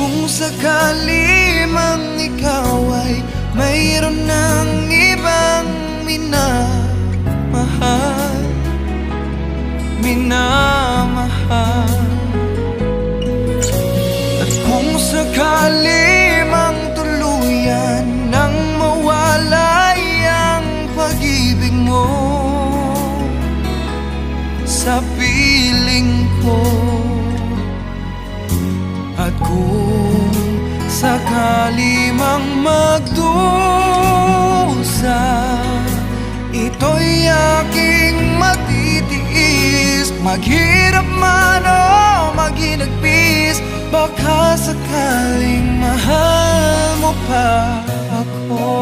kung sakali mang ikaw ay mayroon ng ibang minamahal, at kung sakali mang tuluyan nang mawalay ang pag-ibig mo sa piling ko, at kung sakali mang magdusa, ito'y aking matitiis. Maghirap man o maghinagpis, baka sakaling mahal mo pa ako.